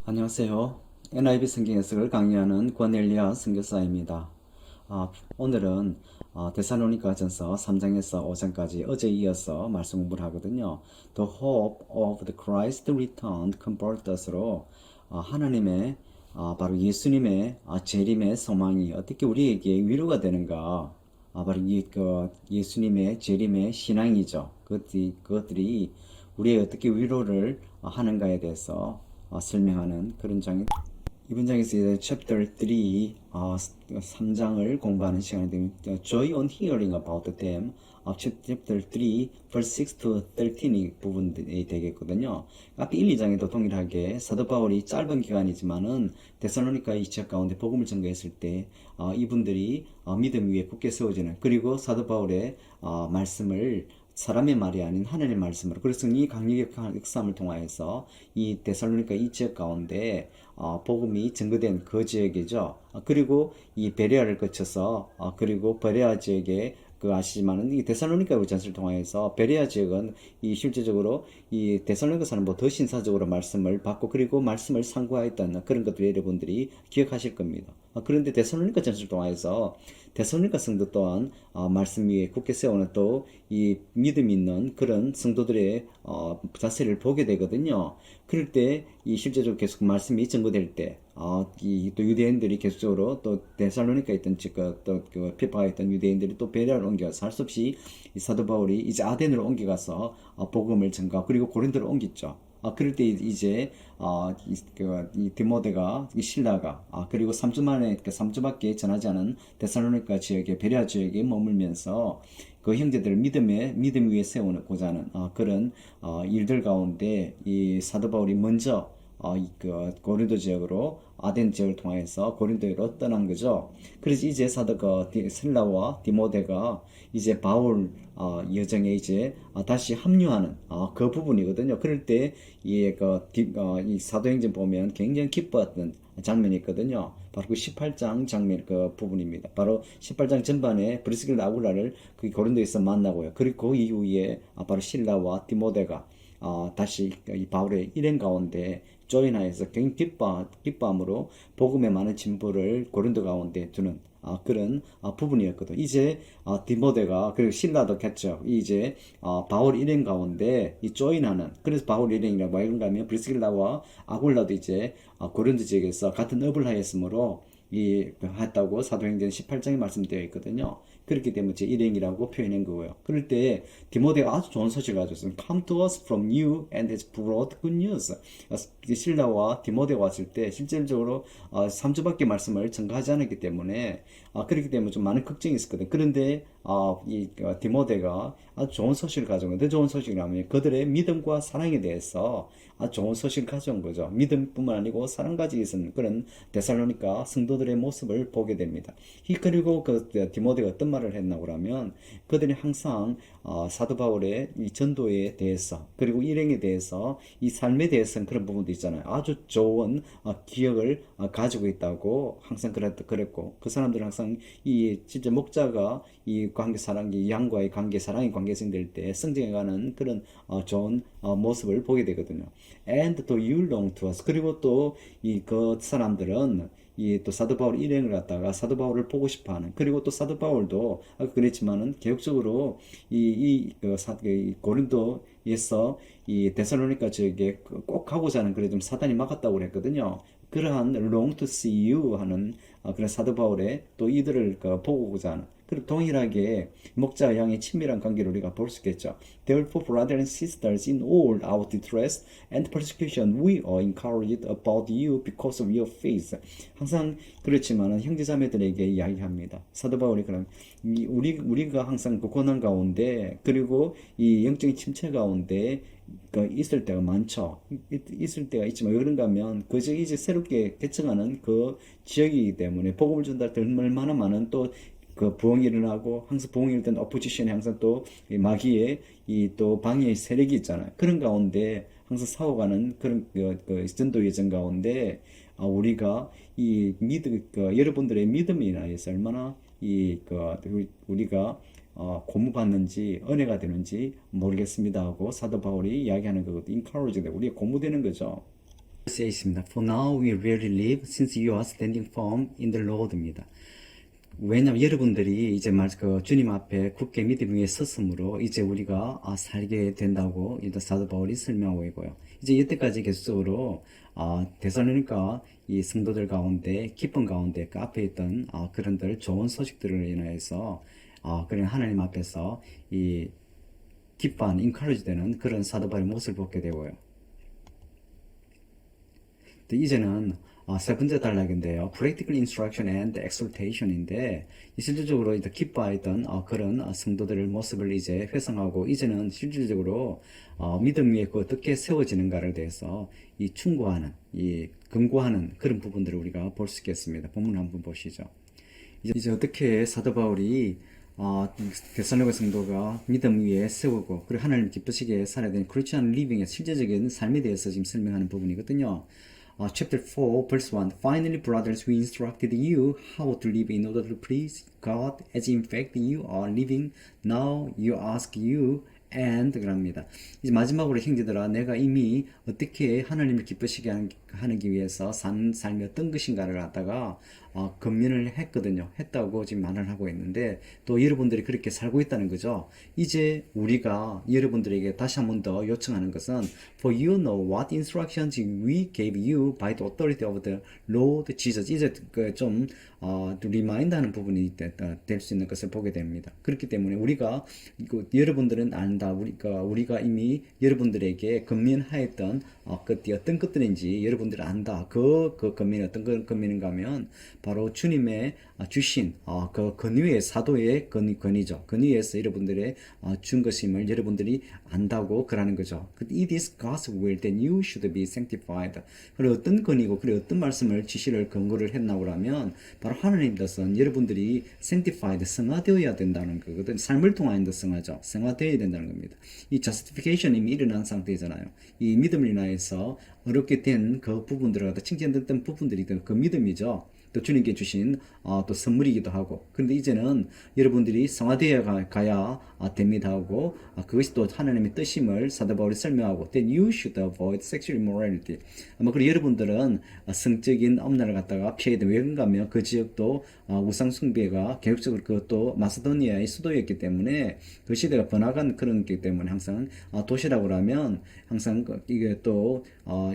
안녕하세요. NIV 성경 해석을 강의하는 권엘리아 선교사입니다. 오늘은 데살로니가전서 3장에서 5장까지 어제 이어서 말씀 공부를 하거든요. The hope of the Christ returned comfort us로 하나님의 바로 예수님의 재림의 소망이 어떻게 우리에게 위로가 되는가? 바로 예수님의 재림의 신앙이죠. 그것들이 우리의 어떻게 위로를 하는가에 대해서 설명하는 그런 장이 이번 장에서 이제 chapter 3, 3장을 공부하는 시간이 됩니다. Joy on hearing about them. chapter 3, verse 6 to 13이 부분이 되겠거든요. 앞에 1, 2장에도 동일하게 사도 바울이 짧은 기간이지만은 데살로니가 이 지역 가운데 복음을 전거했을 때 이분들이 믿음 위에 굳게 세워지는, 그리고 사도 바울의 말씀을 사람의 말이 아닌 하나님의 말씀으로, 그래서 이 강력한 역사함을 통하여서 이 데살로니가 이 지역 가운데 복음이 증거된 그 지역이죠. 그리고 이 베레아를 거쳐서 그리고 베레아 지역에 아시지만은 이 데살로니가 전서를 통하여서 베레아 지역은 이 실제적으로 이 데살로니가 사람보다 더 신사적으로 말씀을 받고 그리고 말씀을 상고하였던 그런 것들 여러분들이 기억하실 겁니다. 그런데 데살로니가 전서를 통하여서 데살로니가 성도 또한 말씀 위에 굳게 세우는 또 이 믿음 있는 그런 성도들의 자세를 보게 되거든요. 그럴 때 이 실제적으로 계속 말씀이 증거될 때 또 유대인들이 계속적으로 또 데살로니카에 있던 또그 피파에 있던 유대인들이 또 베레아로 옮겨서 할 수 없이 이 사도 바울이 이제 아덴으로 옮겨가서 복음을 전가, 그리고 고린도로 옮겼죠. 그럴 때 이제 이 디모데가 이 신라가 그리고 3주 만에 3주밖에 전하지 않은 데살로니가 지역의 베레아 지역에 머물면서 그 형제들을 믿음 위에 세우고자 하는 그런 일들 가운데 이 사도 바울이 먼저 고린도 지역으로 아덴 지역을 통해서 고린도로 떠난 거죠. 그래서 이제 사도가 실라와 디모데가 이제 바울 여정에 이제 다시 합류하는 그 부분이거든요. 그럴 때 이 사도행전 보면 굉장히 기뻤던 장면이 있거든요. 바로 그 18장 장면 그 부분입니다. 바로 18장 전반에 브리스길라 아굴라를 그 고린도에서 만나고요. 그리고 그 이후에 바로 실라와 디모데가 다시 이 바울의 일행 가운데 조인하여서 굉장히 기뻐함으로 복음의 많은 진보를 고린도 가운데 두는 그런 부분이었거든. 이제 디모데가 그리고 신라도 겠죠. 이제 바울 일행 가운데 이 조인하는, 그래서 바울 일행이라고 하는가 하면 브리스길라와 아굴라도 이제 고린도 지역에서 같은 업을 하였으므로 했다고 사도행전 18장에 말씀되어 있거든요. 그렇기 때문에 제 일행이라고 표현한 거고요. 그럴 때 디모데가 아주 좋은 소식을 가졌어요. Come to us from you and has brought good news. 실라와 디모데가 왔을 때 실질적으로 3주밖에 말씀을 전가하지 않았기 때문에 그렇기 때문에 좀 많은 걱정이 있었거든. 그런데 디모데가 아주 좋은 소식을 가져온, 좋은 소식이라면 그들의 믿음과 사랑에 대해서 아주 좋은 소식을 가져온 거죠. 믿음뿐만 아니고 사랑 가지고 있는 그런 데살로니가 성도들의 모습을 보게 됩니다. 그리고 그 디모데가 어떤 말을 했나고 하면 그들이 항상 사도 바울의 이 전도에 대해서 그리고 일행에 대해서 이 삶에 대해서는 그런 부분도 있잖아요. 아주 좋은 기억을 가지고 있다고 항상 그랬고 그 사람들은 항상 이 진짜 목자가 이 관계 사랑이 양과의 관계 사랑의 관계성 될 때 성장해가는 그런 좋은 모습을 보게 되거든요. And to you long to us. 그리고 또 이 그 사람들은 이 또 사도 바울 일행을 갖다가 사도 바울을 보고 싶어하는, 그리고 또 사도 바울도 그랬지만은 개혁적으로 이 고린도에서 이 데살로니가 지역에 꼭 가고자 하는 그래 좀 사단이 막았다고 그랬거든요. 그러한 long to see you 하는 그런 사도 바울의 또 이들을 보고자 하는, 그리고 동일하게 목자와 양의 친밀한 관계를 우리가 볼 수 있겠죠. Therefore, brothers and sisters, in all our distress and persecution, we are encouraged about you because of your faith. 항상 그렇지만은 형제자매들에게 이야기합니다. 사도 바울이 그럼 우리가 항상 그 고난 가운데 그리고 이 영적인 침체 가운데 있을 때가 많죠. 있을 때가 있지만 왜 그런가 하면 그 지역이 이제 새롭게 개척하는 그 지역이기 때문에 복음을 전달될 얼마나 많은 또 그 부흥이 일어나고 항상 부흥이 일어난 오포지션이 항상 또 마귀의 이 또 방해의 세력이 있잖아요. 그런 가운데 항상 싸워가는 그런 전도 예정 가운데 우리가 이 믿음 여러분들의 믿음에 인하여서 얼마나 우리가 고무받는지 은혜가 되는지 모르겠습니다 하고 사도 바울이 이야기하는 거거든요. encourage 우리가 고무되는 거죠. 있습니다. For now we really live since you are standing firm in the Lord입니다. 왜냐면 여러분들이 이제 주님 앞에 굳게 믿음 위에 섰으므로 이제 우리가 살게 된다고 일단 사도 바울이 설명하고 있고요. 이제 이때까지 계속적으로 데살로니가 이 성도들 가운데 기쁨 가운데 그 앞에 있던 그런들 좋은 소식들을 인하여서 그런 하나님 앞에서 이 기뻐하는 인커리지 되는 그런 사도 바울의 모습을 보게 되고요. 이제는 세 번째 단락인데요. Practical Instruction and Exhortation인데 실질적으로 기뻐했던 그런 성도들의 모습을 이제 회상하고 이제는 실질적으로 믿음 위에 어떻게 세워지는가를 대해서 이 충고하는, 이 권고하는 그런 부분들을 우리가 볼 수 있겠습니다. 본문 한번 보시죠. 이제 어떻게 사도 바울이 데살로니가 성도가 믿음 위에 세우고 그리고 하나님 기쁘시게 살아야 되는 크리스천 리빙의 실제적인 삶에 대해서 지금 설명하는 부분이거든요. Chapter 4, verse 1. Finally, brothers, we instructed you how to live in order to please God, as in fact you are living now. You ask you and 그럽니다. 이제 마지막으로 형제들아, 내가 이미 어떻게 하나님을 기쁘시게 하기 위해서 산 삶이 어떤 것인가를 갖다가 권면을 했거든요. 했다고 지금 말을 하고 있는데 또 여러분들이 그렇게 살고 있다는 거죠. 이제 우리가 여러분들에게 다시 한 번 더 요청하는 것은 For you know what instructions we gave you by the authority of the Lord Jesus. 이제 좀 리마인드하는 부분이 될 수 있는 것을 보게 됩니다. 그렇기 때문에 우리가 여러분들은 안다. 우리가 이미 여러분들에게 권면하였던 것들이 어떤 것들인지 여러분들은 안다. 그 권면이 어떤 권면인가 하면 바로 주님의 주신 그 권위의 사도의 권위죠. 권위에서 여러분들의 준 것임을 여러분들이 안다고 그러는 거죠. It is God's will that you should be sanctified. 그리고 어떤 권위고 그리고 어떤 말씀을 지시를 권고를 했나고 하면 바로 하나님 뜻은 여러분들이 sanctified 성화되어야 된다는 거거든. 삶을 통하여 성화죠. 성화되어야 된다는 겁니다. 이 justification 이미 일어난 상태잖아요. 이 믿음을 인하여서 어렵게 된 그 부분들을 갖다 칭찬됐던 부분들이 그 믿음이죠. 또 주님께 주신 또 선물이기도 하고 그런데 이제는 여러분들이 성화되어 가야 됩니다 하고 그것이 또 하나님의 뜻임을 사도 바울이 설명하고 Then you should avoid sexual immorality. 그리고 여러분들은 성적인 엄란을 갖다가 피해야 됩니다. 왜 그런가 하면 그 지역도 우상 숭배가 계속적으로 그것도 마세도니아의 수도였기 때문에 그 시대가 번화간 그런 게 때문에 항상 도시라고 하면 항상 이게 또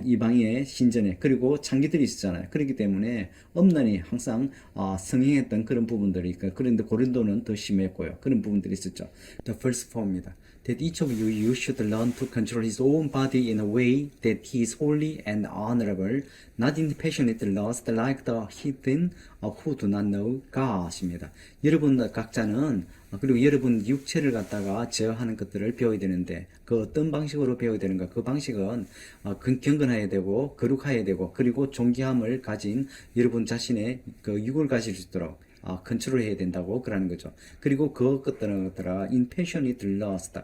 이방의 신전에 그리고 창기들이 있었잖아요. 그렇기 때문에 엄란이 항상 성행했던 그런 부분들이 그런데 고린도는 더 심했고요. 그런 부분들이 있었죠. The first 4입니다. That each of you should learn to control his own body in a way that he is holy and honorable, not in passionate lust like the heathen who do not know God입니다. 여러분 각자는 그리고 여러분 육체를 갖다가 제어하는 것들을 배워야 되는데 그 어떤 방식으로 배워야 되는가? 그 방식은 경건해야 되고 거룩해야 되고 그리고 존귀함을 가진 여러분 자신의 그 육을 가질 수 있도록 컨트롤 해야 된다고 그러는 거죠. 그리고 그것들은 in passionate lust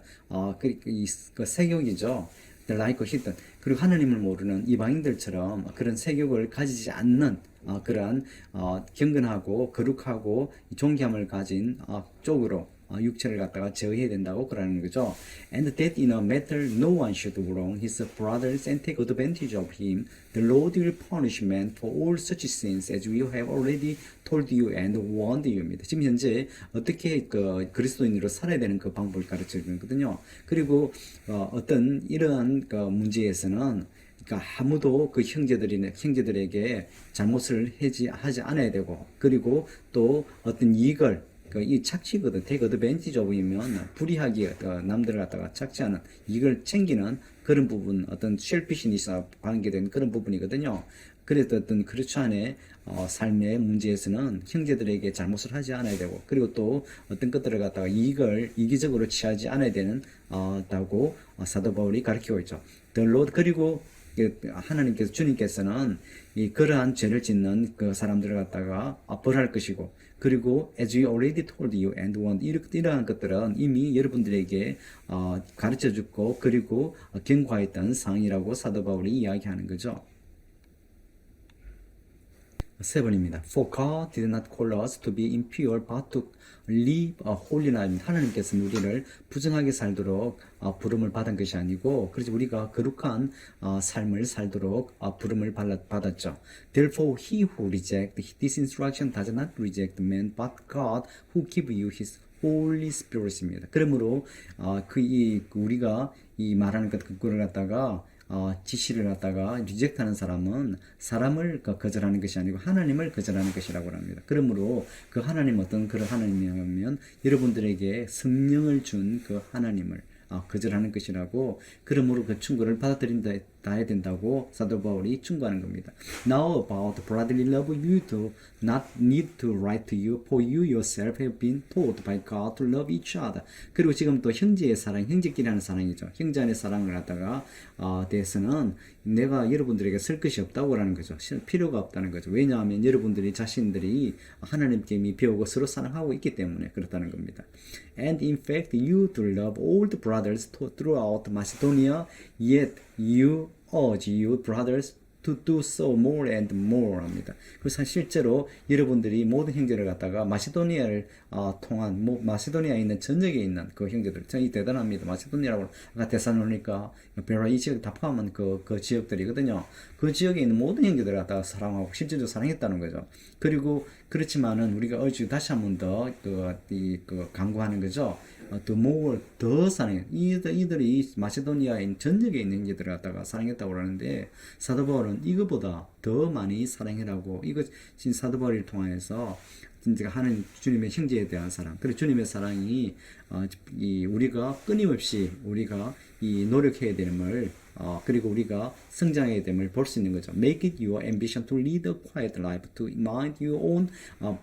그 색욕이죠. like hidden. 그리고 하나님을 모르는 이방인들처럼 그런 색욕을 가지지 않는 그러한 경건하고 거룩하고 존귀함을 가진 쪽으로 육체를 갖다가 제어해야 된다고 그러는 거죠. And that in a matter no one should wrong his brothers and take advantage of him. The Lord will punish man for all such sins as we have already told you and warned you입니다. 지금 현재 어떻게 그리스도인으로 살아야 되는 그 방법을 가르쳐 주거든요. 그리고 어떤 이러한 문제에서는 그러니까 아무도 그 형제들에게 잘못을 하지 않아야 되고 그리고 또 어떤 이익을 이 착취거든. take advantage of이면 불이하게 남들을 갖다가 착취하는 이걸 챙기는 그런 부분 어떤 셀피시니스와 관계된 그런 부분이거든요. 그래서 어떤 크리스찬의 삶의 문제에서는 형제들에게 잘못을 하지 않아야 되고 그리고 또 어떤 것들을 갖다가 이익을 이기적으로 취하지 않아야 되는 다고 사도 바울이 가르치고 있죠. The Lord 그리고 하나님께서 주님께서는 이 그러한 죄를 짓는 그 사람들을 갖다가 벌할 것이고 그리고 as we already told you and warned 이러한 것들은 이미 여러분들에게 가르쳐 주고 그리고 경고했던 사항이라고 사도 바울이 이야기하는 거죠. 7입니다. For God did not call us to be impure, but to live a holy life. 하나님께서는 우리를 부정하게 살도록 부름을 받은 것이 아니고, 그래서 우리가 거룩한 삶을 살도록 부름을 받았죠. Therefore, he who rejects this instruction does not reject man, but God who gives you his Holy Spirit입니다. 그러므로 우리가 이 말하는 그걸 갖다가 지시를 갖다가 리젝트하는 사람은 사람을 거절하는 것이 아니고 하나님을 거절하는 것이라고 합니다. 그러므로 그 하나님 어떤 그런 하나님이냐면 여러분들에게 성령을 준 그 하나님을 거절하는 것이라고, 그러므로 그 충고를 받아들인다 해야 된다고 사도 바울이 충고하는 겁니다. Now about brotherly love, you do not need to write to you, for you yourself have been taught by God to love each other. 그리고 지금 또 형제의 사랑, 형제끼리 하는 사랑이죠. 형제 안의 사랑을 갖다가 대해서는 내가 여러분들에게 쓸 것이 없다고 하는 거죠. 필요가 없다는 거죠. 왜냐하면 여러분들이 자신들이 하나님께 이미 배우고 서로 사랑하고 있기 때문에 그렇다는 겁니다. And in fact, you do love all the brothers throughout Macedonia, yet you urge your brothers to do so more and more 합니다. 그래서 실제로 여러분들이 모든 형제를 갖다가 마시도니아를 통한 마시도니아에 있는 전역에 있는 그 형제들, 이 대단합니다. 마시도니아라고 아까 데살로니가, 베라 이 지역 다 포함한 그 지역들이거든요. 그 지역에 있는 모든 형제들을 갖다가 사랑하고 실제로 사랑했다는 거죠. 그리고 그렇지만은 우리가 다시 한 번 더 강구하는 거죠. 더 사랑해. 이들이 마시도니아인 전역에 있는 형제들을 갖다가 사랑했다고 하는데, 사도 바울은 이거보다 더 많이 사랑해라고, 이거 사도 바울을 통해서 진짜 하는 주님의 형제에 대한 사랑, 그리고 주님의 사랑이 우리가 끊임없이 우리가 노력해야 됨을, 그리고 우리가 성장해야 됨을 볼 수 있는 거죠. Make it your ambition to lead a quiet life, to mind your own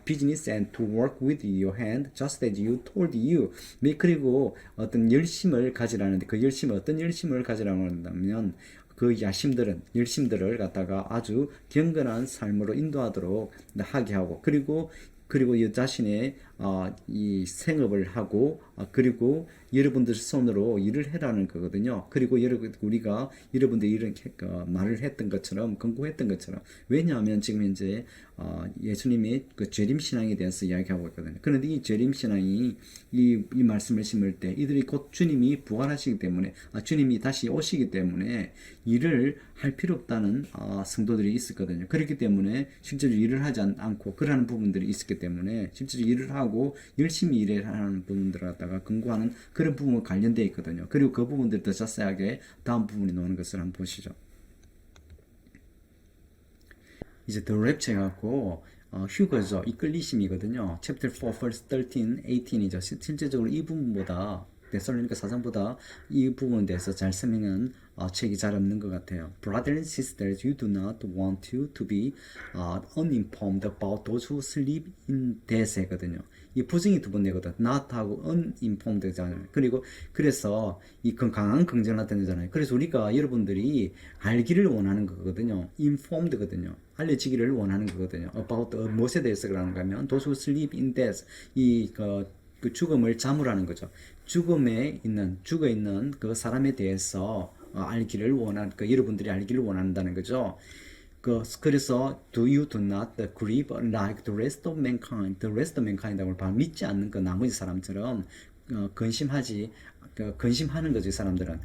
business and to work with your hand, just as you told you. 그리고 어떤 열심을 가지라는데, 그 열심을 어떤 열심을 가지라고 한다면 그 열심들을 갖다가 아주 경건한 삶으로 인도하도록 하게 하고, 그리고 이 자신의 이 생업을 하고, 그리고 여러분들 손으로 일을 해라는 거거든요. 그리고 우리가 여러분들이 이렇게 말을 했던 것처럼, 권고했던 것처럼. 왜냐하면 지금 현재 예수님이 그 재림 신앙에 대해서 이야기하고 있거든요. 그런데 이 재림 신앙이 이 말씀을 심을 때 이들이 곧 주님이 부활하시기 때문에, 주님이 다시 오시기 때문에 일을 할 필요 없다는 성도들이 있었거든요. 그렇기 때문에 실제로 일을 하지 않고 그러한 부분들이 있었기 때문에 실제로 일을 하고 열심히 일하는 부분들을 갖다가 근거하는 그런 부분과 관련되어 있거든요. 그리고 그 부분들을 더 자세하게 다음 부분이 나오는 것을 한번 보시죠. 이제 The Rapture 갖고 휴거죠. 이끌리심이거든요. Chapter 4, verse 13, 18이죠. 실제적으로 이 부분보다 데살로니가 사장보다 이 부분에 대해서 잘 설명한 책이 잘 없는 것 같아요. Brothers and sisters, you do not want you to be uninformed about those who sleep in death거든요. 이 부정이 두 번 되거든. not하고 uninformed잖아요. 그래서 이 강한 긍정을 나타내잖아요. 그래서 우리가 여러분들이 알기를 원하는 거거든요. informed거든요. 알려지기를 원하는 거거든요. about 무엇에 대해서 그러는가 하면 those who sleep in death, 그 죽음을 잠으라는 거죠. 죽어 있는 그 사람에 대해서 알기를 여러분들이 알기를 원한다는 거죠. 그래서 do you do not grieve like the rest of mankind. The rest of mankind하고 믿지 않는 그 나머지 사람처럼 근심하는 거죠. 이 사람들은.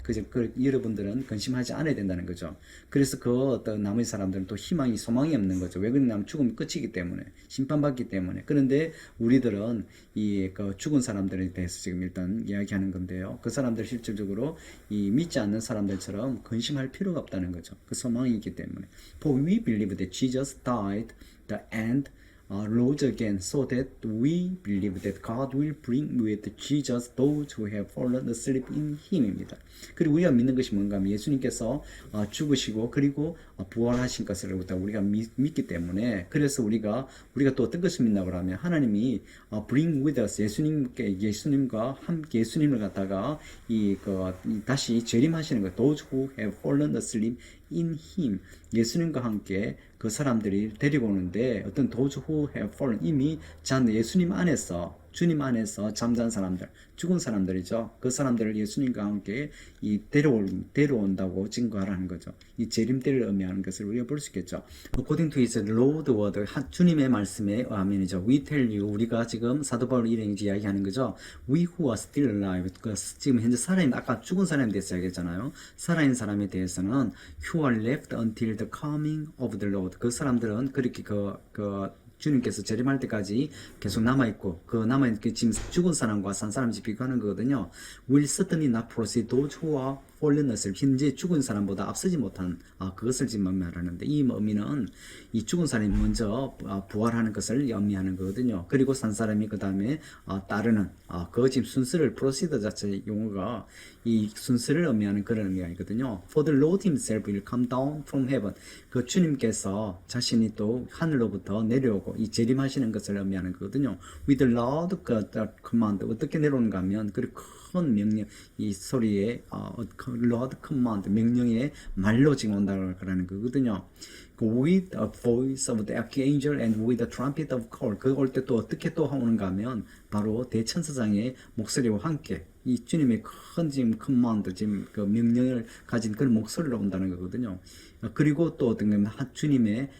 여러분들은 근심하지 않아야 된다는 거죠. 그래서 어떤 나머지 사람들은 또 소망이 없는 거죠. 왜 그러냐면 죽으면 끝이기 때문에, 심판받기 때문에. 그런데 우리들은 죽은 사람들에 대해서 지금 일단 이야기하는 건데요. 그 사람들 실질적으로 믿지 않는 사람들처럼 근심할 필요가 없다는 거죠. 그 소망이 있기 때문에. For we believe that Jesus died the end rose again, so that we believe that God will bring with Jesus those who have fallen asleep in Him입니다. 그리고 우리가 믿는 것이 뭔가 하면 예수님께서 죽으시고 그리고 부활하신 것을 우리가 믿기 때문에, 그래서 우리가 또 어떤 것을 믿나고 하면 하나님이 bring with us, 예수님과 함께 예수님을 갖다가 다시 재림하시는 것, those who have fallen asleep in Him, 예수님과 함께 그 사람들이 데리고 오는데, 어떤 those who have fallen, 이미 예수님 안에서 주님 안에서 잠잔 사람들, 죽은 사람들이죠. 그 사람들을 예수님과 함께 데려온다고 증거하라는 거죠. 이 재림때를 의미하는 것을 우리가 볼 수 있겠죠. According to his Lord word, 주님의 말씀에 의하면이죠. We tell you, 우리가 지금 사도 바울 일행이 이야기하는 거죠. We who are still alive, 지금 현재 살아있는, 아까 죽은 사람에 대해서 이야기했잖아요. 살아있는 사람에 대해서는 who are left until the coming of the Lord. 그 사람들은 그렇게 주님께서 재림할 때까지 계속 남아있고, 그 남아있는 지금 죽은 사람과 산 사람이 비교하는 거거든요. Will certainly not proceed those who are fallen asleep. 현재 죽은 사람보다 앞서지 못한, 그것을 지금 의미하는데, 이 의미는 이 죽은 사람이 먼저 부활하는 것을 의미하는 거거든요. 그리고 산 사람이 그 다음에 따르는, 그 지금 순서를, 프로시더 자체 용어가 이 순서를 의미하는 그런 의미이거든요. For the Lord himself will come down from heaven. 그 주님께서 자신이 또 하늘로부터 내려오고 이 재림하시는 것을 의미하는 거거든요. With the loud command. 어떻게 내려오는가 하면 그 큰 명령, 이 소리에 loud command, 명령의 말로 지금 온다고 하는 거거든요. With a voice of the archangel and with the trumpet of call. 그 올 때 또 어떻게 또 오는가 하면 바로 대천사장의 목소리와 함께 이 주님의 큰 지금 command, 지금 그 명령을 가진 그런 목소리로 온다는 거거든요. 그리고 또 어떤 게 주님의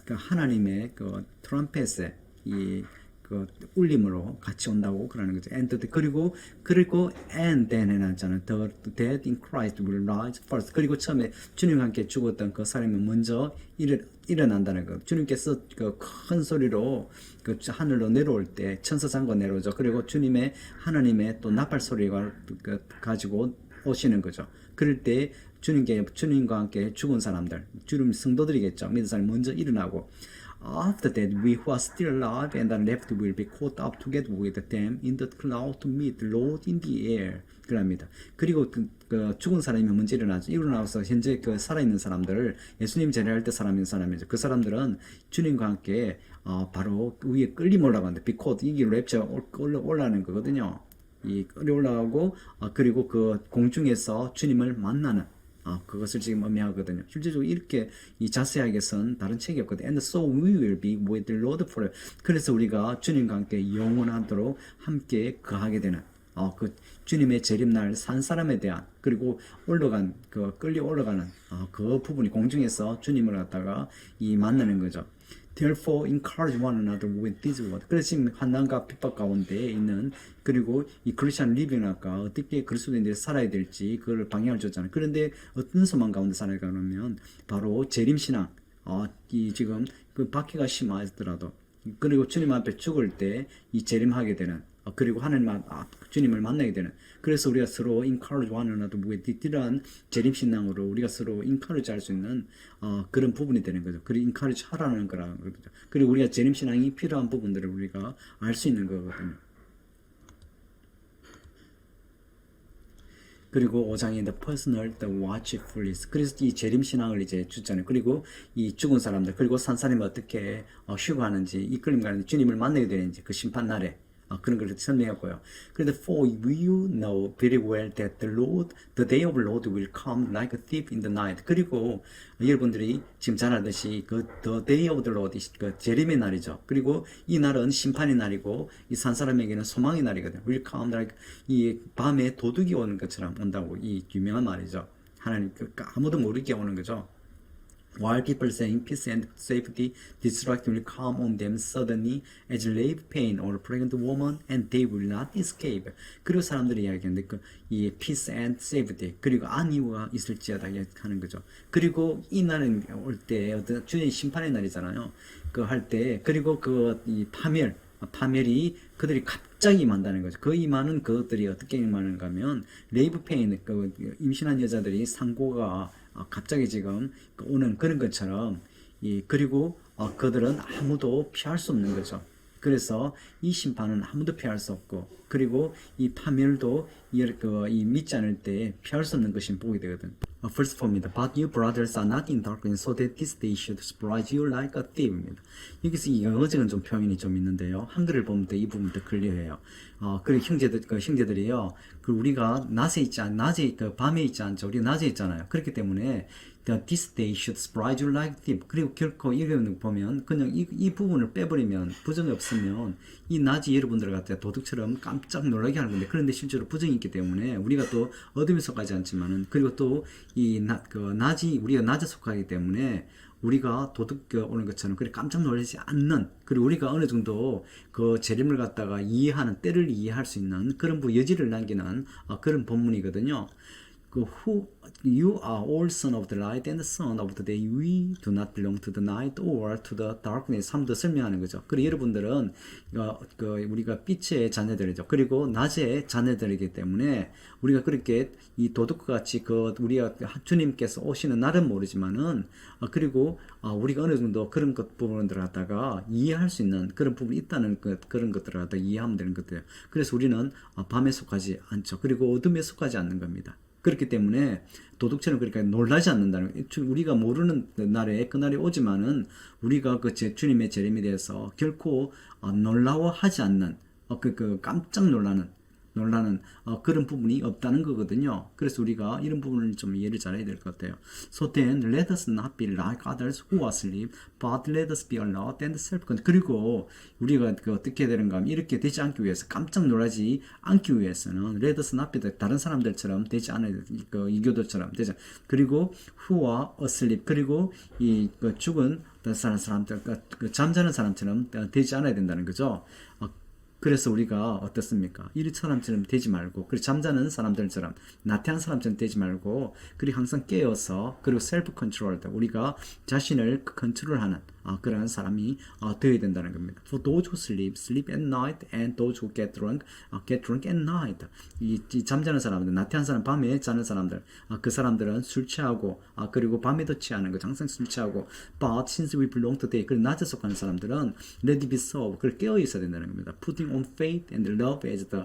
그 하나님의 그 트럼펫에 그 울림으로 같이 온다고 그러는 거죠. 그리고 and then 해놨잖아요. The dead in Christ will rise first. 그리고 처음에 주님과 함께 죽었던 그 사람이 먼저 일어난다는 거. 주님께서 그 큰 소리로 그 하늘로 내려올 때 천사장과 내려오죠. 그리고 하나님의 또 나팔 소리가 가지고 오시는 거죠. 그럴 때 주님과 함께 죽은 사람들, 주님 성도들이겠죠. 믿는 사람이 먼저 일어나고, After that, we who are still alive and are left will be caught up together with them in the cloud to meet the Lord in the air. 그럽니다. 그리고 죽은 사람이 먼저 일어나죠. 일어나서 현재 살아있는 사람들, 예수님 재림할 때 살아있는 사람이죠. 그 사람들은 주님과 함께 바로 위에 끌림 올라가는데, be caught, 이게 랩처 올라가는 거거든요. 이 끌려 올라가고, 그리고 그 공중에서 주님을 만나는, 그것을 지금 의미하거든요. 실제적으로 이렇게 이 자세하게 쓴 다른 책이 없거든요. And so we will be with the Lord forever. 그래서 우리가 주님과 함께 영원하도록 함께 거하게 되는, 그 주님의 재림날 산 사람에 대한, 그리고 끌려 올라가는, 그 부분이 공중에서 주님을 갖다가 만나는 거죠. Therefore, encourage one another with this word. 그래서 지금 환난과 핍박 가운데 있는, 그리고 이 크리스천 리빙학과 어떻게 그리스도인들이 살아야 될지 그걸 방향을 줬잖아요. 그런데 어떤 소망 가운데 살아야 그러면 바로 재림신앙, 지금 그 박해가 심하더라도, 그리고 주님 앞에 죽을 때 이 재림하게 되는, 그리고 주님을 만나게 되는. 그래서 우리가 서로 encourage one another with 이러한 재림신앙으로 우리가 서로 encourage 할 수 있는 그런 부분이 되는 거죠. 그리고 encourage 하라는 거라는 거죠. 그리고 우리가 재림신앙이 필요한 부분들을 우리가 알 수 있는 거거든요. 그리고 5장에 the personal, the watchfulness. 그래서 이 재림신앙을 이제 주잖아요. 그리고 이 죽은 사람들, 그리고 산 사람이 어떻게 휴가하는지, 이끌림 가는지, 주님을 만나게 되는지, 그 심판날에 그런 걸 설명했고요. 그런데 for you know very well that the day of the Lord will come like a thief in the night. 그리고 여러분들이 지금 잘 알듯이 the day of the Lord, 그 재림의 날이죠. 그리고 이 날은 심판의 날이고 이 산 사람에게는 소망의 날이거든요. will come like 이 밤에 도둑이 오는 것처럼 온다고, 이 유명한 말이죠. 하나님 아무도 모르게 오는 거죠. While people saying peace and safety, destruction will come on them suddenly as labor pain or pregnant woman, and they will not escape. 그리고 사람들이 이야기하는데 이 peace and safety, 그리고 안위가 있을지어다 하는 거죠. 그리고 이 날은 올 때 어떤 주의 심판의 날이잖아요. 할 때, 그리고 이 파멸이 그들이 갑자기 임한다는 거죠. 그 임하는 그것들이 어떻게 임하는가 하면 레이브 페인, 임신한 여자들이 상고가 갑자기 지금 오는 그런 것처럼, 그리고 그들은 아무도 피할 수 없는 거죠. 그래서 이 심판은 아무도 피할 수 없고, 그리고 이 파멸도 이 믿지 않을 때 피할 수 없는 것이 보게 되거든. First 4입니다. But you brothers are not in darkness, so that this day should surprise you like a thief입니다. 여기서 이 영어적인 좀 표현이 좀 있는데요. 한글을 보면 이 부분 더 클리어해요. 그리고 형제들이요, 우리가 밤에 있지 않죠. 우리 낮에 있잖아요. 그렇기 때문에 This day should surprise you like thief. 그리고 결코 이런 보면 그냥 이 부분을 빼버리면 부정이 없으면 이 낮이 여러분들 같아 도둑처럼 깜짝 놀라게 하는 건데 그런데 실제로 부정이 있기 때문에 우리가 또 어둠에 속하지 않지만은 그리고 또 이 낮이 우리가 낮에 속하기 때문에 우리가 도둑 오는 것처럼 그렇게 깜짝 놀라지 않는 그리고 우리가 어느 정도 그 재림을 갖다가 이해하는 때를 이해할 수 있는 그런 여지를 남기는 그런 본문이거든요. 그 you are all son of the light and son of the day. We do not belong to the night or to the darkness. 한번 더 설명하는 거죠. 그리고 여러분들은 우리가 빛의 자녀들이죠. 그리고 낮의 자녀들이기 때문에 우리가 그렇게 이 도둑과 같이 우리가 주님께서 오시는 날은 모르지만은 그리고 우리가 어느 정도 그런 부분들을 갖다가 이해할 수 있는 그런 부분이 있다는 그런 것들을 갖다가 이해하면 되는 것들이에요. 그래서 우리는 밤에 속하지 않죠. 그리고 어둠에 속하지 않는 겁니다. 그렇기 때문에 도둑처럼 그러니까 놀라지 않는다는 우리가 모르는 날에 그날이 오지만은 우리가 주님의 재림에 대해서 결코 놀라워하지 않는 깜짝 놀라는 그런 부분이 없다는 거거든요. 그래서 우리가 이런 부분을 좀 이해를 잘해야 될 것 같아요. So then let us not be like others who are asleep, but let us be alert and self-controlled. 그리고 우리가 어떻게 해야 되는가 하면 이렇게 되지 않기 위해서 깜짝 놀라지 않기 위해서는 let us not be 다른 사람들처럼 되지 않아야 이교도처럼 되지. 그리고 who are asleep. 그리고 죽은 사람들 잠자는 사람처럼 되지 않아야 된다는 거죠. 그래서 우리가 어떻습니까? 이 사람처럼 되지 말고, 그리고 잠자는 사람들처럼, 나태한 사람처럼 되지 말고, 그리고 항상 깨어서, 그리고 셀프 컨트롤, 우리가 자신을 컨트롤하는 그러한 사람이 되어야 된다는 겁니다. For those who sleep at night, and those who get drunk at night. 이 잠자는 사람들, 나태한 사람, 밤에 자는 사람들, 그 사람들은 술 취하고, 그리고 밤에도 취하는 거, 항상 술 취하고, but since we belong to day, 그리고 낮에 속하는 사람들은 let it be so, 그걸 깨어 있어야 된다는 겁니다. Putting on faith and love as the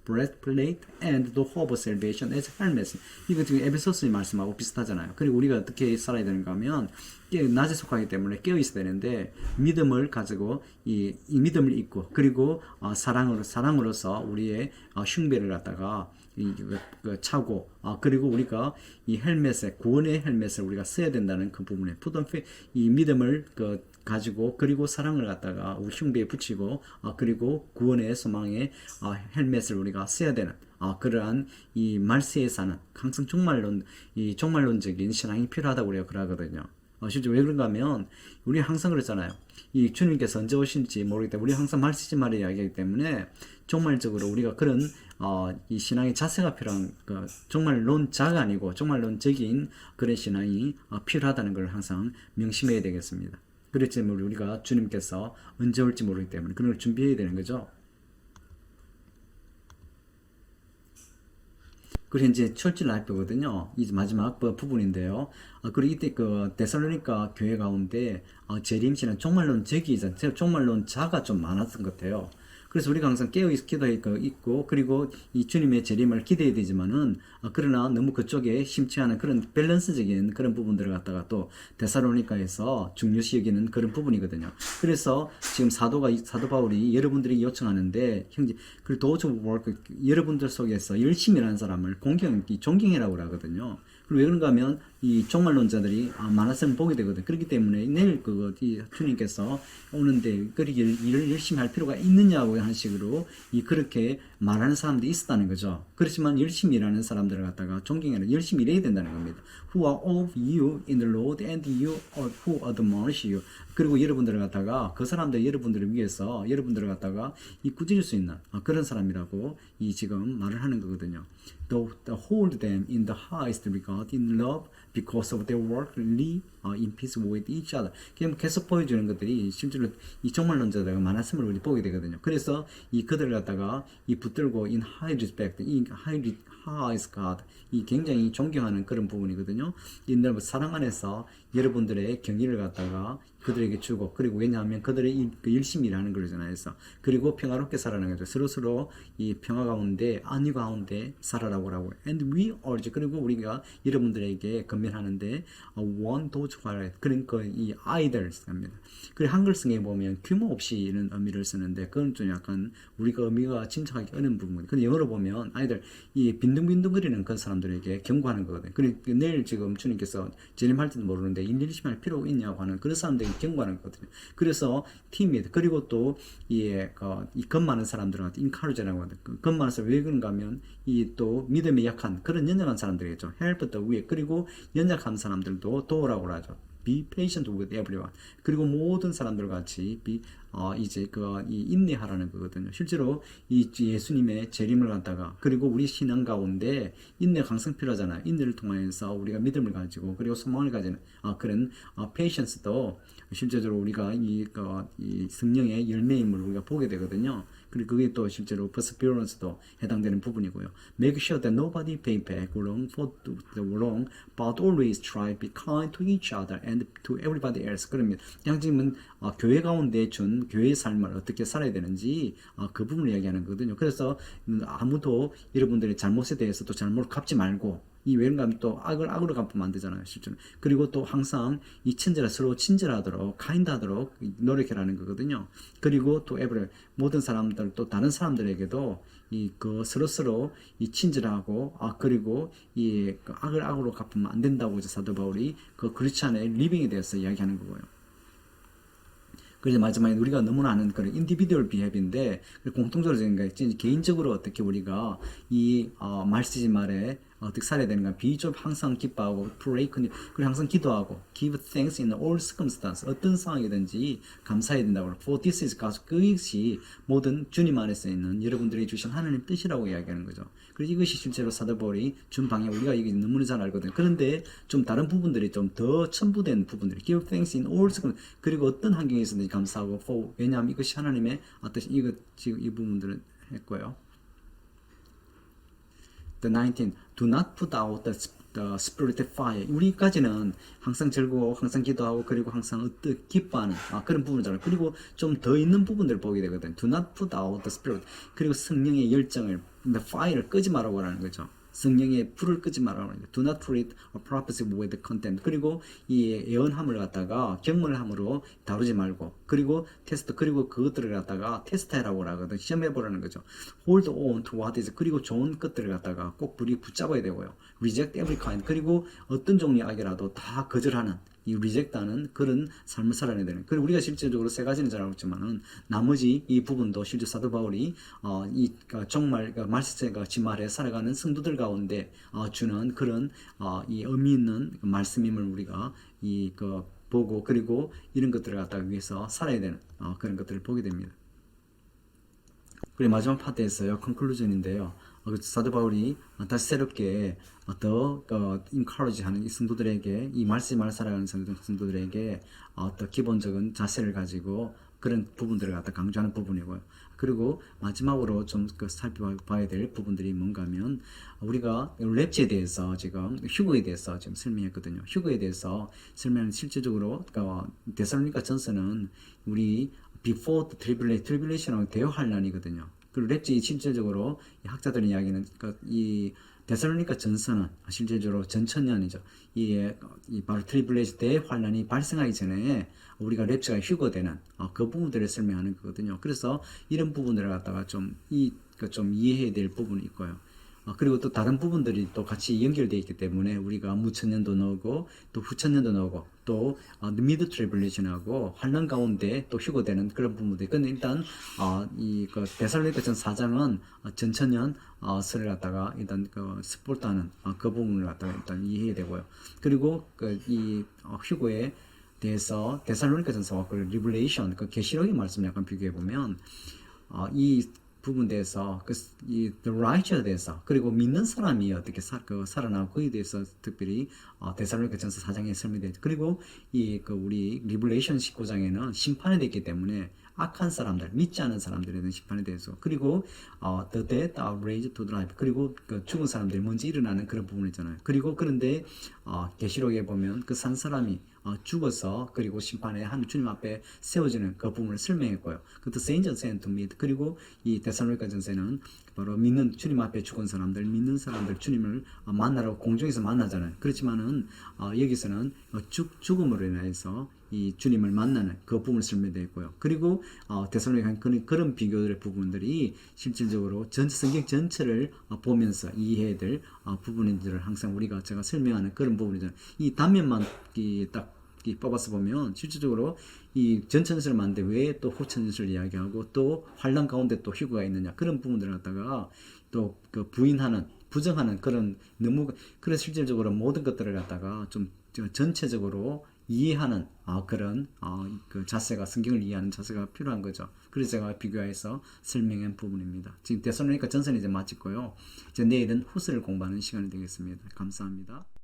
breastplate and the hope of salvation as helmet. 이거 지금 에베소서의 말씀하고 비슷하잖아요. 그리고 우리가 어떻게 살아야 되는가 하면 낮에 속하기 때문에 깨어 있어야 되는데 믿음을 가지고 이 믿음을 잊고 그리고 사랑으로서 우리의 흉배를 갖다가 차고 그리고 우리가 이 헬멧에 구원의 헬멧을 우리가 써야 된다는 그 부분에 이 믿음을 가지고 그리고 사랑을 갖다가 우리 흉배에 붙이고 그리고 구원의 소망의 헬멧을 우리가 써야 되는 그러한 이 말세에 사는 항상 종말론적인 신앙이 필요하다고 우리가 그러거든요. 실제 왜 그런가 하면 우리 항상 그랬잖아요. 이 주님께서 언제 오실지 모르기 때문에 우리 항상 말씀을 이야기하기 때문에 종말적으로 우리가 그런 이 신앙의 자세가 필요한 종말론자가 아니고 종말론적인 그런 신앙이 필요하다는 걸 항상 명심해야 되겠습니다. 그렇지 우리가 주님께서 언제 올지 모르기 때문에 그런 걸 준비해야 되는 거죠. 그리고 이제 철치 라이프거든요. 이제 마지막 부분인데요. 그리고 이때 데살로니가 교회 가운데 재림시는 종말론자가 좀 많았던 것 같아요. 그래서 우리가 항상 기도해 있고 그리고 이 주님의 재림을 기대해야 되지만은 그러나 너무 그쪽에 심취하는 그런 밸런스적인 그런 부분들을 갖다가 또 데살로니가에서 중요시 여기는 그런 부분이거든요. 그래서 지금 사도 바울이 여러분들이 요청하는데 형제 그리고 여러분들 속에서 열심히 일하는 사람을 존경해라고 하거든요. 그리고 왜 그런가 하면 이 종말론자들이 많았으면 보게 되거든요. 그렇기 때문에 내일 주님께서 오는데 일을 열심히 할 필요가 있느냐고 하는 식으로 그렇게 말하는 사람들이 있었다는 거죠. 그렇지만 열심히 일하는 사람들을 갖다가 존경해라. 열심히 일해야 된다는 겁니다. Who are all of you in the Lord and you who admonish you. 그리고 여러분들을 갖다가 그 사람들 여러분들을 위해서 여러분들을 갖다가 꾸짖을 수 있는 그런 사람이라고 지금 말을 하는 거거든요. To hold them in the highest regard in love because of their work live in peace with each other. 계속 보여주는 것들이 실제로 이 종말론자들과 많았음을 우리 보게 되거든요. 그래서 그들을 갖다가 붙들고 in high respect, high is God, 굉장히 존경하는 그런 부분이거든요. 사랑 안에서 여러분들의 경의를 갖다가 그들에게 주고 그리고 왜냐하면 그들의 열심히 일하는 거잖아요. 그래서 그리고 평화롭게 살아가는 거죠. 서로 이 평화 가운데 안위 가운데 살아라고 하고 and we urge 그리고 우리가 여러분들에게 권면하는데 one those whose 그러니까 이 아이들입니다. 그리고 한글성에 보면 규모 없이 이런 의미를 쓰는데 그건 좀 약간 우리가 의미가 짐작하기 어려운 부분. 근데 영어로 보면 아이들 이 빈둥빈둥거리는 그 사람들에게 경고하는 거거든요. 그리고 내일 지금 주님께서 재림할 지도 모르는데 인내심할 필요가 있냐고 하는 그런 사람들에게 경고하는 거거든요. 그래서 팀이 그리고 또 이 겁 많은 사람들한테 인카루제라고 하거든요. 겁 많은 사람 왜 그런가 하면 이 또 믿음이 약한 그런 연약한 사람들이겠죠. help the weak. 그리고 연약한 사람들도 도우라고 하죠. Be patient with everyone. 그리고 모든 사람들 같이 이제 이 인내하라는 거거든요. 실제로 이 예수님의 재림을 갖다가 그리고 우리 신앙 가운데 인내가 항상 필요하잖아요. 인내를 통해서 우리가 믿음을 가지고 그리고 소망을 가지는 그런 patience도 실제로 우리가 이 성령의 열매임을 우리가 보게 되거든요. 그리고 그게 또 실제로 perseverance도 해당되는 부분이고요. Make sure that nobody pay back wrong for the wrong, but always try be kind to each other and to everybody else. 그럽니다. 양심은 교회 가운데 준 교회의 삶을 어떻게 살아야 되는지 그 부분을 이야기하는 거거든요. 그래서 아무도 여러분들의 잘못에 대해서도 잘못을 갚지 말고 이 왜인가 하면 또 악으로 갚으면 안 되잖아요, 실제로. 그리고 또 항상 이 서로 친절하도록, 카인드하도록 노력해라는 거거든요. 그리고 또 모든 사람들, 또 다른 사람들에게도 서로 이 친절하고, 그리고 악으로 갚으면 안 된다고 이제 사도 바울이 그 크리스찬의 리빙에 대해서 이야기하는 거고요. 그래서 마지막에 우리가 너무나 아는 그런 인디비듀얼 비협인데 공통적으로 개인적으로 어떻게 우리가 말 쓰지 말에 어떻게 살아야 되는가 비좀 항상 기뻐하고 pray 그리고 항상 기도하고 give thanks in all circumstances 어떤 상황이든지 감사해야 된다고 for this is God's 그것이 모든 주님 안에서 있는 여러분들이 주신 하나님 뜻이라고 이야기하는 거죠. 그래서 이것이 실제로 사도 바울이 준 방향 우리가 이게 너무나 잘 알거든요. 그런데 좀 다른 부분들이 좀 더 첨부된 부분들이 give thanks in all circumstances 그리고 어떤 환경에서든지 감사하고 for 왜냐하면 이것이 하나님의 뜻 이거 지금 이 부분들은 했고요. The 19. Do not put out the spirit fire. 우리까지는 항상 즐거워, 항상 기도하고, 그리고 항상 기뻐하는 그런 부분이잖아요. 그리고 좀 더 있는 부분들을 보게 되거든요. Do not put out the spirit. 그리고 성령의 열정을, the fire를 끄지 말라고 하는 거죠. 성령의 불을 끄지 말라고 하는 거죠. Do not treat a prophecy with contempt. 그리고 이 예언함을 갖다가 경멸함으로 다루지 말고, 그리고 그리고 그것들을 갖다가 테스트해라고 하거든. 시험해보라는 거죠. Hold on to what is. 그리고 좋은 것들을 갖다가 꼭 붙잡아야 되고요. Reject every kind. 그리고 어떤 종류의 악이라도 다 거절하는. 이 리젝트하는 그런 삶을 살아내야 되는. 그리고 우리가 실질적으로 세 가지는 잘 알고 있지만은 나머지 이 부분도 실제 사도 바울이 정말 말씀과 지말에 살아가는 성도들 가운데 주는 그런 이 의미 있는 말씀임을 우리가 보고 그리고 이런 것들을 갖다가 위해서 살아야 되는 그런 것들을 보게 됩니다. 그리고 마지막 파트에서요, 컨클루전인데요. 사도 바울이 다시 새롭게 더 encourage하는 이 성도들에게 이 말씀을 살아가는 성도들에게 더 기본적인 자세를 가지고 그런 부분들을 갖다 강조하는 부분이고요. 그리고 마지막으로 좀 살펴봐야 될 부분들이 뭔가 하면 우리가 랩지에 대해서 지금 휴거에 대해서 지금 설명했거든요. 휴거에 대해서 설명은 실질적으로 데살로니가 전서는 우리 before the tribulation하고 대환란이거든요. 그리고 랩지 실질적으로 학자들의 이야기는 이 데살로니가 전서는 실질적으로 전천년이죠. 이 바로 트리블레이션 대환란이 발생하기 전에 우리가 랩지가 휴거되는 그 부분들을 설명하는 거거든요. 그래서 이런 부분들을 갖다가 좀 이해해야 될 부분이 있고요. 그리고 또 다른 부분들이 또 같이 연결되어 있기 때문에 우리가 무천년도 나오고 또 후천년도 나오고 또 미드 트리블레이션하고 환란 가운데 또 휴거되는 그런 부분들이. 근데 일단 데살로니가전 4장은 전천년 설을 갖다가 일단 스포트하는 그 부분을 갖다가 일단 이해해야 되고요. 그리고 이 휴거에 대해서 데살로니가전서와 그 리블레이션 계시록의 말씀 약간 비교해 보면 이 부분에 대해서 the righteous에 대해서 그리고 믿는 사람이 어떻게 살아나고 그에 대해서 특별히 데살로니가전서 4장에 설명되어 그리고 우리 리블레이션 19장에는 심판에 대했기 때문에 악한 사람들, 믿지 않은 사람들에 대한 심판에 대해서, 그리고 the dead are raised to life, 그리고 그 죽은 사람들이 먼저 일어나는 그런 부분 있잖아요. 그리고 그런데 계시록에 보면 그 산 사람이 죽어서 그리고 심판에 한 주님 앞에 세워지는 그 부분을 설명했고요. 그 the saints and to meet, 그리고 이 데살로니가 전서는 바로 믿는 주님 앞에 죽은 사람들, 믿는 사람들 주님을 만나러 공중에서 만나잖아요. 그렇지만은 여기서는 죽음으로 인해서 이 주님을 만나는 그 부분을 설명되어 있고요. 그리고 데살로니가 그런 비교들의 부분들이 실질적으로 성경 전체를 보면서 이해해야 될 부분인지를 항상 제가 설명하는 그런 부분이잖아요. 이 단면만 딱 뽑아서 보면 실질적으로 이 전천지를 만드는데 왜 또 후천지를 이야기하고 또 환란 가운데 또 휴거가 있느냐, 그런 부분들을 갖다가 또 그 부정하는 그런 너무 그런 실질적으로 모든 것들을 갖다가 좀 전체적으로 이해하는 그런 그 자세가, 성경을 이해하는 자세가 필요한 거죠. 그래서 제가 비교해서 설명한 부분입니다. 지금 데살로니가 전서는 이제 마치고요. 이제 내일은 후서를 공부하는 시간이 되겠습니다. 감사합니다.